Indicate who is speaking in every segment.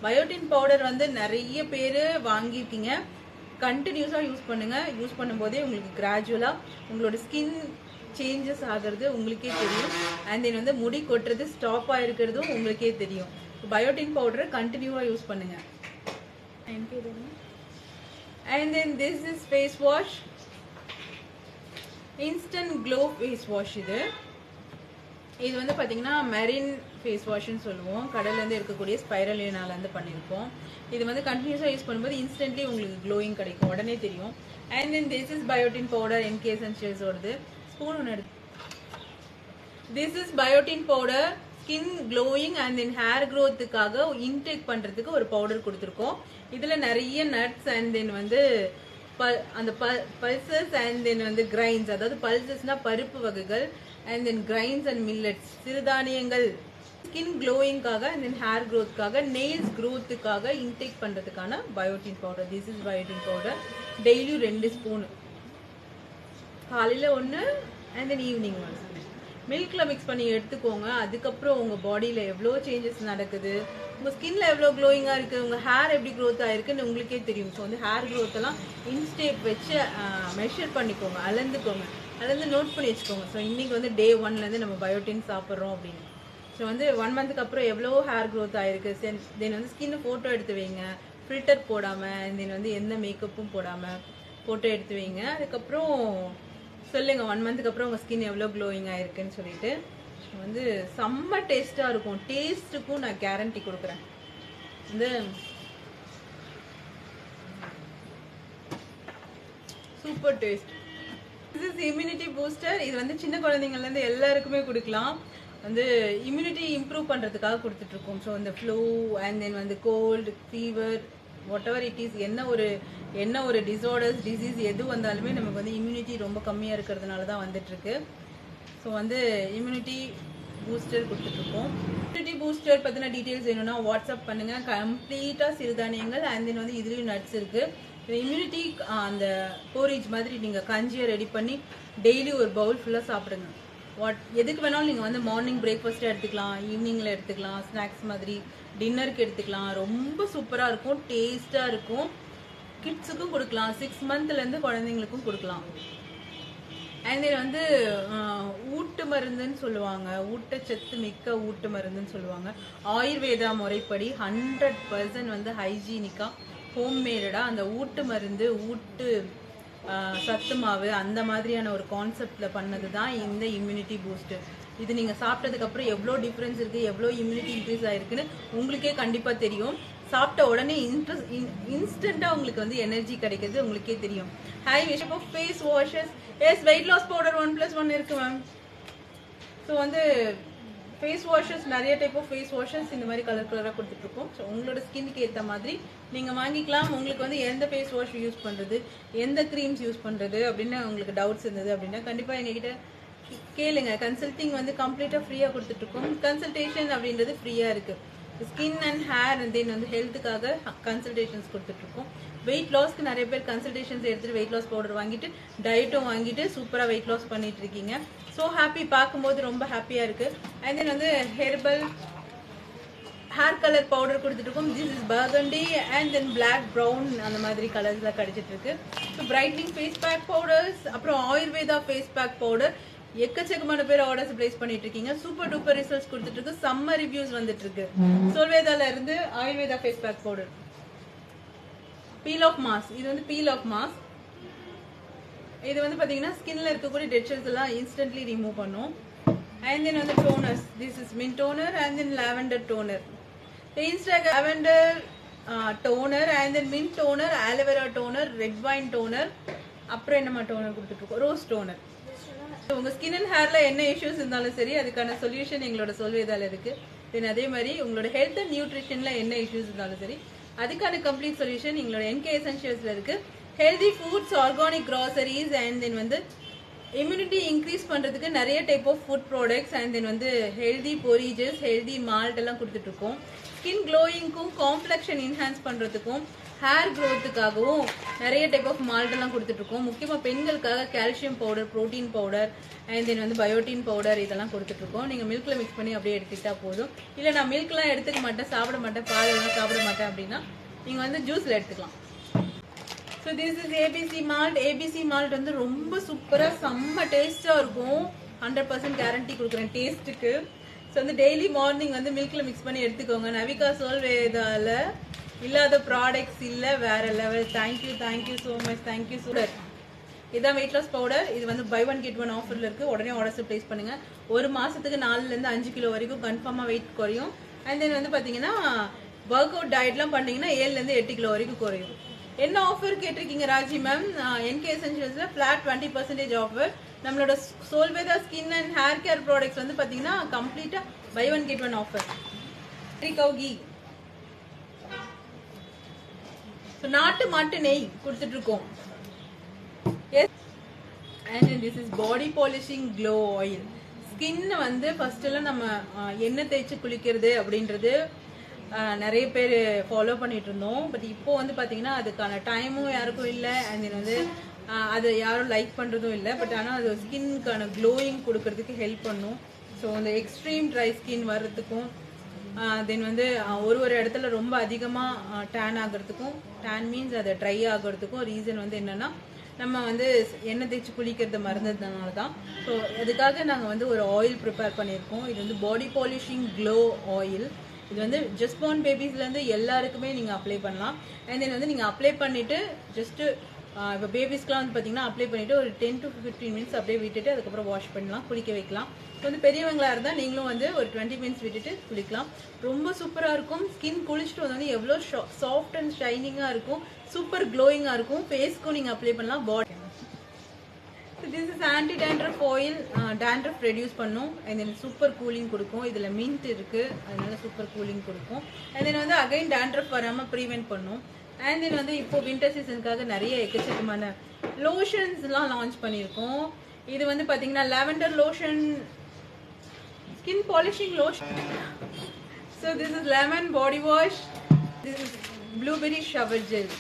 Speaker 1: Biotin powder வந்து நிறைய பேர் வாங்கியிருக்கீங்க. கண்டினியூஸாக யூஸ் பண்ணுங்க. யூஸ் பண்ணும்போதே உங்களுக்கு கிராஜுவலாக உங்களோட ஸ்கின் சேஞ்சஸ் ஆகிறது உங்களுக்கே தெரியும். அண்ட் தென் வந்து முடி கொட்டுறது ஸ்டாப் ஆகிருக்கிறதும் உங்களுக்கே தெரியும். பயோட்டின் பவுடரை கண்டினியூவாக யூஸ் பண்ணுங்க. And then this is face wash, instant glow face wash. இது வந்து பார்த்தீங்கன்னா மெரின் ஃபேஸ் வாஷ்ன்னு சொல்லுவோம். கடல்லேருந்து இருக்கக்கூடிய ஸ்பைரலினாலேருந்து பண்ணியிருக்கோம். இது வந்து கண்டினியூஸாக யூஸ் பண்ணும்போது இன்ஸ்டன்ட்லி உங்களுக்கு க்ளோயிங் கிடைக்கும், உடனே தெரியும். And then this is biotin powder, NK எசென்ஷியல்ஸோடது. ஸ்பூன் ஒன்று எடுத்து, this is biotin powder skin glowing and then hair க்ரோத்துக்காக இன்டேக் பண்ணுறதுக்கு ஒரு பவுடர் கொடுத்துருக்கோம். இதில் நிறைய நட்ஸ் அண்ட் தென் வந்து அந்த பல்சஸ் அண்ட் தென் வந்து கிரைன்ஸ், அதாவது பல்சஸ்னா பருப்பு வகைகள், and then grains and millets சிறுதானியங்கள் ஸ்கின் க்ளோயிங்காக அண்ட் தென் ஹேர் க்ரோத்துக்காக, நெயில்ஸ் க்ரோத்துக்காக இன்டேக் பண்ணுறதுக்கான biotin powder. This is biotin powder. டெய்லியும் 2 ஸ்பூன், காலையில் 1 அண்ட் தென் ஈவினிங் 1. மில்கில் மிக்ஸ் பண்ணி எடுத்துக்கோங்க. அதுக்கப்புறம் உங்கள் பாடியில் எவ்வளோ சேஞ்சஸ் நடக்குது, உங்கள் ஸ்கின்ல எவ்வளோ க்ளோயிங்காக இருக்குது, உங்கள் ஹேர் எப்படி க்ரோத் ஆகிருக்குன்னு உங்களுக்கே தெரியும். ஸோ வந்து ஹேர் க்ரோத்தெல்லாம் இன்ஸ்டேப் வச்சு மெஷர் பண்ணிக்கோங்க, அளந்து நோட் பண்ணி வச்சுக்கோங்க. ஸோ இன்றைக்கி வந்து டே 1லேருந்து நம்ம பயோட்டின் சாப்பிட்றோம் அப்படின்னு. ஸோ வந்து 1 மந்த்துக்கு அப்புறம் எவ்வளோ ஹேர் க்ரோத் ஆகிருக்கு. தென் வந்து ஸ்கின்னை ஃபோட்டோ எடுத்து வைங்க, ஃபில்டர் போடாமல், தென் வந்து எந்த மேக்கப்பும் போடாமல் ஃபோட்டோ எடுத்து வைங்க. அதுக்கப்புறம் சொல்லுங்க 1 மந்த்துக்கு அப்புறம் உங்கள் ஸ்கின் எவ்வளோ க்ளோயிங் ஆயிருக்குன்னு சொல்லிட்டு. வந்து செம்ம டேஸ்ட்டாக இருக்கும். டேஸ்ட்டுக்கும் நான் கேரண்டி கொடுக்குறேன். வந்து super taste. This is immunity booster. இது வந்து சின்ன குழந்தைங்கள்லேருந்து எல்லாருக்குமே கொடுக்கலாம். வந்து இம்யூனிட்டி இம்ப்ரூவ் பண்ணுறதுக்காக கொடுத்துட்ருக்கோம். ஸோ இந்த ஃப்ளூ அண்ட் தென் வந்து cold, fever, whatever it is, என்ன ஒரு டிசார்டர்ஸ், டிசீஸ் எது வந்தாலுமே நமக்கு வந்து இம்யூனிட்டி ரொம்ப கம்மியாக இருக்கிறதுனால தான் வந்துட்டுருக்கு. ஸோ வந்து இம்யூனிட்டி பூஸ்டர் கொடுத்துட்ருக்கோம். இம்யூனிட்டி பூஸ்டர் பற்றின டீட்டெயில்ஸ் வேணும்னா வாட்ஸ்அப் பண்ணுங்கள். கம்ப்ளீட்டாக சிறுதானியங்கள் அண்ட் தென் வந்து இதுலேயும் நட்ஸ் இருக்குது. இம்யூனிட்டி அந்த போரேஜ் மாதிரி நீங்கள் கஞ்சியை ரெடி பண்ணி டெய்லி ஒரு பவுல் ஃபுல்லாக சாப்பிடுங்க. எதுக்கு வேணாலும் நீங்கள் வந்து மார்னிங் பிரேக்ஃபாஸ்ட்டாக எடுத்துக்கலாம், ஈவினிங்கில் எடுத்துக்கலாம், ஸ்நாக்ஸ் மாதிரி டின்னருக்கு எடுத்துக்கலாம். ரொம்ப சூப்பராக இருக்கும், டேஸ்ட்டாக இருக்கும். கிட்ஸுக்கும் கொடுக்கலாம், 6 மந்த்லேருந்து குழந்தைங்களுக்கும் கொடுக்கலாம். அண்ட் தென் வந்து ஊட்டு மருந்துன்னு சொல்லுவாங்க, ஊட்டச்சத்து மிக்க ஊட்டு மருந்துன்னு சொல்லுவாங்க. ஆயுர்வேதா முறைப்படி 100% வந்து ஹைஜீனிக்காக ஹோம்மேடாக அந்த ஊட்டு மருந்து, ஊட்டு சத்து மாவு அந்த மாதிரியான ஒரு கான்செப்டில் பண்ணது தான் இந்த இம்யூனிட்டி பூஸ்டர். இது நீங்கள் சாப்பிட்டதுக்கப்புறம் எவ்வளோ டிஃப்ரென்ஸ் இருக்குது, எவ்வளோ இம்யூனிட்டி இன்க்ரீஸ் ஆகிருக்குன்னு உங்களுக்கே கண்டிப்பாக தெரியும். சாப்பிட்ட உடனே இன்ஸ்டண்ட்டாக உங்களுக்கு வந்து எனர்ஜி கிடைக்கிறது உங்களுக்கே தெரியும். ஹை விஷயம் of face washes. Yes, weight loss powder 1+1 இருக்குது மேம். ஸோ வந்து ஃபேஸ் வாஷஸ் நிறைய டைப் ஆஃப் ஃபேஸ் வாஷஸ் இந்த மாதிரி கலராக கொடுத்துட்ருக்கோம். ஸோ உங்களோட ஸ்கின்னுக்கு ஏற்ற மாதிரி நீங்கள் வாங்கிக்கலாம். உங்களுக்கு வந்து எந்த ஃபேஸ் வாஷ் யூஸ் பண்ணுறது, எந்த க்ரீம்ஸ் யூஸ் பண்ணுறது அப்படின்னு உங்களுக்கு டவுட்ஸ் இருந்தது அப்படின்னா கண்டிப்பாக எங்ககிட்ட கேளுங்க. கன்சல்டிங் வந்து கம்ப்ளீட்டாக ஃப்ரீயாக கொடுத்துட்ருக்கோம். கன்சல்டேஷன் அப்படின்றது ஃப்ரீயாக இருக்குது. Skin and hair and then வந்து ஹெல்த்துக்காக கன்சல்டேஷன்ஸ் கொடுத்துட்ருக்கோம். வெயிட் லாஸ்க்கு நிறைய பேர் கன்சல்டேஷன்ஸ் எடுத்துகிட்டு வெயிட் லாஸ் பவுடர் வாங்கிட்டு டயட்டும் வாங்கிட்டு சூப்பராக வெயிட் லாஸ் பண்ணிட்டு இருக்கீங்க. ஸோ ஹாப்பி, பார்க்கும்போது ரொம்ப ஹாப்பியாக இருக்குது. அண்ட் தென் வந்து ஹெர்பல் ஹேர் கலர் பவுடர் கொடுத்துட்ருக்கோம். This is burgundy and then black, brown அந்த மாதிரி கலர்ஸில் கிடச்சிட்ருக்கு. So brightening face pack powders, அப்புறம் ஆயுர்வேதா ஃபேஸ் பேக் பவுடர் எக்கச்சக்கமான பேர் ஆர்டர்ஸ் பிளேஸ் பண்ணிட்டு இருக்கீங்க. சூப்பர் டூப்பர் ரிசல்ட்ஸ் கொடுத்துட்டு இருக்கு. செம்ம ரிவ்யூஸ் வந்துட்டு இருக்கு. சொல்வேதால இருந்து ayurveda face pack powder. Peel off mask. இது வந்து பீல் ஆஃப் மாஸ்க். இது வந்து பாத்தீங்கன்னா ஸ்கின்ல இருக்கக்கூடிய டெட் செல்ஸ் எல்லாம் இன்ஸ்டன்ட்லி ரிமூவ் பண்ணும். அண்ட் தென் வந்து toners. This is mint toner and then lavender toner. Instagram lavender toner and then mint toner, aloe vera toner, red wine toner, அப்புறம் என்னமா டோனர் கொடுத்துட்டு இருக்கோம், ரோஸ் டோனர். உங்க ஸ்கின் அண்ட் ஹேர்ல என்ன இஷ்யூஸ் இருந்தாலும் சரி அதுக்கான சொல்யூஷன் எங்களோட சொல்வேதால இருக்கு. தென் அதே மாதிரி உங்களோட ஹெல்த் அண்ட் நியூட்ரிஷன்ல என்ன இஷ்யூஸ் இருந்தாலும் சரி அதுக்கான கம்ப்ளீட் சொல்யூஷன் எங்களோட என்கே எசென்ஷியல்ஸ்ல இருக்கு. Healthy foods, organic groceries and then வந்து இம்யூனிட்டி இன்க்ரீஸ் பண்றதுக்கு நிறைய type of food products and then வந்து ஹெல்தி பொரிஜஸ், ஹெல்தி மால்ட் எல்லாம் கொடுத்துட்டு இருக்கோம். ஸ்கின் க்ளோயிங்க்கும் காம்ப்ளெக்ஷன் என்ஹான்ஸ் பண்றதுக்கும் ஹேர் க்ரோத்துக்காகவும் நிறைய டைப் ஆஃப் மால்ட் எல்லாம் கொடுத்துட்டு இருக்கோம். முக்கியமா பெண்களுக்காக calcium powder, protein powder and then வந்து பயோட்டின் பவுடர் இதெல்லாம் கொடுத்துட்டு இருக்கோம். நீங்க மில்க்ல மிக்ஸ் பண்ணி அப்படியே எடுத்துக்கிட்டா போதும். இல்ல நான் மில்க்லாம் எடுத்துக்க மாட்டேன், சாப்பிட மாட்டேன், பால் எல்லாம் சாப்பிட மாட்டேன் அப்படின்னா நீங்க வந்து ஜூஸ்ல எடுத்துக்கலாம். So this is ABC malt. ABC malt வந்து ரொம்ப சூப்பரா செம்ம டேஸ்டா இருக்கும். 100% கேரண்டி கொடுக்குறேன் டேஸ்ட்டுக்கு. ஸோ வந்து டெய்லி மார்னிங் வந்து மில்க்ல மிக்ஸ் பண்ணி எடுத்துக்கோங்க. நவிகா சோல்வேதால இல்லாத ப்ராடக்ட்ஸ் இல்லை, வேற level. Thank you so much. Thank you சூடர். இதான் வெயிட் லாஸ் பவுடர். இது வந்து பை ஒன் கெட் ஒன் ஆஃபர்ல இருக்கு. உடனே ஆர்டர்ஸ் பிளேஸ் பண்ணுங்க. ஒரு மாசத்துக்கு 4லேருந்து 5 கிலோ வரைக்கும் கன்ஃபார்மா வெயிட் குறையும். அண்ட் தென் வந்து பாத்தீங்கன்னா ஒர்க் அவுட் டயட்லாம் பண்ணீங்கன்னா 7லேருந்து 8 கிலோ வரைக்கும் குறையும். என்ன ஆஃபர் கேட்டிருக்கீங்க ராஜி மேம்? என்கே எசென்ஷியல்ஸ்ல ஃபிளாட் 20% ஆஃபர். நம்மளோட சோல்வேதா skin and hair care products வந்து பாத்தீங்கன்னா கம்ப்ளீட்டா buy one get one offer. Ghee நாட்டு மாட்டு நெய் கொடுத்துட்டு இருக்கோம். And this is body polishing glow oil. Skin வந்து ஃபர்ஸ்ட் எல்லாம் நம்ம எண்ணெய் தேய்ச்சி குளிக்கிறது அப்படின்றது நிறைய பேர் ஃபாலோ பண்ணிட்டு இருந்தோம். பட் இப்போ வந்து பாத்தீங்கன்னா அதுக்கான டைமும் யாருக்கும் இல்லை. அண்ட் தென் வந்து அதை யாரும் லைக் பண்றதும் இல்லை. பட் ஆனால் அது ஸ்கின்னுக்கான க்ளோயிங் கொடுக்கறதுக்கு ஹெல்ப் பண்ணும். ஸோ அந்த எக்ஸ்ட்ரீம் ட்ரை ஸ்கின் வர்றதுக்கும் தென் வந்து ஒரு இடத்துல ரொம்ப அதிகமாக டேன் ஆகிறதுக்கும், டேன் மீன்ஸ் அதை ட்ரை ஆகிறதுக்கும் ரீசன் வந்து என்னன்னா நம்ம வந்து எண்ணெய் தேய்ச்சி குளிக்கிறது மறந்ததுனால தான். ஸோ அதுக்காக நாங்கள் வந்து ஒரு ஆயில் ப்ரிப்பேர் பண்ணியிருக்கோம். இது வந்து பாடி பாலிஷிங் க்ளோ ஆயில். இது வந்து ஜஸ்ட் பார்ன் பேபிஸ்லேருந்து எல்லாருக்குமே நீங்கள் அப்ளை பண்ணலாம். அண்ட் தென் வந்து நீங்கள் அப்ளை பண்ணிவிட்டு ஜஸ்ட்டு இப்போ பேபிஸ்க்குலாம் வந்து பார்த்தீங்கன்னா அப்ளை பண்ணிவிட்டு ஒரு 10 to 15 மினிட்ஸ் அப்படியே விட்டுட்டு அதுக்கப்புறம் வாஷ் பண்ணலாம், குளிக்க வைக்கலாம். இப்போ வந்து பெரியவங்களாக இருந்தால் நீங்களும் வந்து ஒரு 20 மினிட்ஸ் விட்டுட்டு குளிக்கலாம். ரொம்ப சூப்பராக இருக்கும். ஸ்கின் குளிச்சுட்டு வந்தோடனே எவ்வளோ சாஃப்ட் அண்ட் ஷைனிங்காக இருக்கும், சூப்பர் க்ளோயிங்காக இருக்கும். ஃபேஸ்க்கும் நீங்கள் அப்ளை பண்ணலாம். பாடி this is anti dandruff oil. Dandruff reduce பண்ணும். அண்ட் தென் சூப்பர் கூலிங் கொடுக்கும். இதில் மின்ட் இருக்குது, அதனால சூப்பர் கூலிங் கொடுக்கும். அண்ட் தென் வந்து அகைன் டேண்ட்ரஃப் வராமல் ப்ரிவென்ட் பண்ணும். அண்ட் தென் வந்து இப்போ வின்டர் சீசனுக்காக நிறைய எக்கச்சக்கமான லோஷன்ஸ்லாம் லான்ச் பண்ணியிருக்கோம். இது வந்து பார்த்தீங்கன்னா lavender lotion, skin polishing lotion. So this is lemon body wash. This is blueberry shower gel.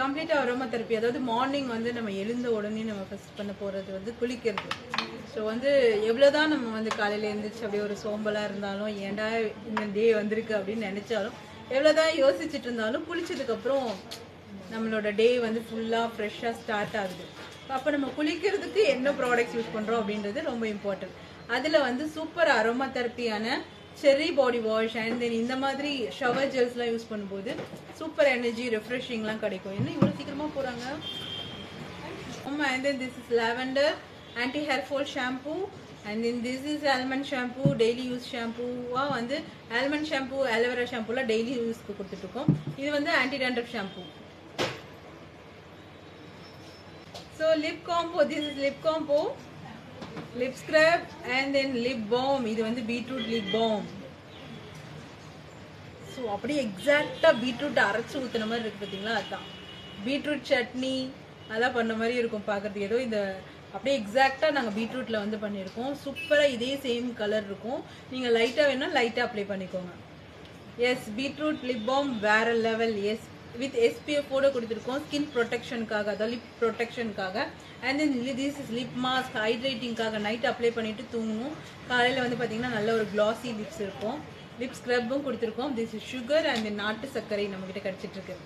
Speaker 1: கம்ப்ளீட்டாக அரோமா தெரப்பி. அதாவது மார்னிங் வந்து நம்ம எழுந்த உடனே நம்ம ஃபர்ஸ்ட் பண்ண போகிறது வந்து குளிக்கிறது. ஸோ வந்து எவ்வளோதான் நம்ம வந்து காலையில் எழுந்திரிச்சு அப்படியே ஒரு சோம்பலாக இருந்தாலும், ஏன்டா இந்த டே வந்திருக்கு அப்படின்னு நினச்சாலும், எவ்வளோதான் யோசிச்சுட்டு இருந்தாலும் குளிச்சதுக்கப்புறம் நம்மளோட டே வந்து ஃபுல்லாக ஃப்ரெஷ்ஷாக ஸ்டார்ட் ஆகுது. அப்போ நம்ம குளிக்கிறதுக்கு என்ன ப்ராடக்ட்ஸ் யூஸ் பண்ணுறோம் அப்படின்றது ரொம்ப இம்பார்ட்டன்ட். அதில் வந்து சூப்பர் அரோமா தெரப்பியான cherry body wash and then இந்த மாதிரி ஷவர் ஜெல்ஸ்லாம் யூஸ் பண்ணும்போது சூப்பர் எனர்ஜி, ரெஃப்ரெஷிங்லாம் கிடைக்கும். என்ன இவ்வளோ சீக்கிரமாக போகிறாங்க? ஆமாம். And then this is lavender anti hair fall shampoo. And then this is almond shampoo. Daily use ஷாம்பூவாக வந்து ஆல்மண்ட் ஷாம்பூ, ஆலோவேரா ஷாம்பூலாம் டெய்லி யூஸ்க்கு கொடுத்துட்ருக்கோம். இது வந்து anti dandruff shampoo. So lip combo. This is lip combo, lip scrub and then lip balm. இது வந்து beetroot lip bomb. So அப்படியே எக்ஸாக்டாக பீட்ரூட் அரைச்சி ஊற்றுன மாதிரி இருக்குது பார்த்தீங்களா? அதுதான் பீட்ரூட் சட்னி அதெல்லாம் பண்ண மாதிரி இருக்கும் பார்க்குறதுக்கு. ஏதோ இந்த அப்படியே எக்ஸாக்டாக நாங்கள் பீட்ரூட்டில் வந்து பண்ணியிருக்கோம். சூப்பராக இதே சேம் கலர் இருக்கும். நீங்கள் லைட்டாக வேணால் லைட்டாக அப்ளை பண்ணிக்கோங்க. எஸ், பீட்ரூட் லிப் பாம் வேற லெவல். எஸ், வித் SPF-ஓட கொடுத்துருக்கோம் ஸ்கின் ப்ரொடெக்ஷனுக்காக, அதாவது லிப் ப்ரொடெக்ஷனுக்காக. And then this is lip mask, ஹைட்ரேட்டிங்காக. நைட் அப்ளை பண்ணிட்டு தூங்கணும். காலையில் வந்து பார்த்தீங்கன்னா நல்ல ஒரு கிளாஸி லிப்ஸ் இருக்கும். லிப் ஸ்க்ரப்பும் கொடுத்துருக்கோம். This is sugar and then நாட்டு சர்க்கரை நம்மக்கிட்ட கிடச்சிட்டு இருக்கு.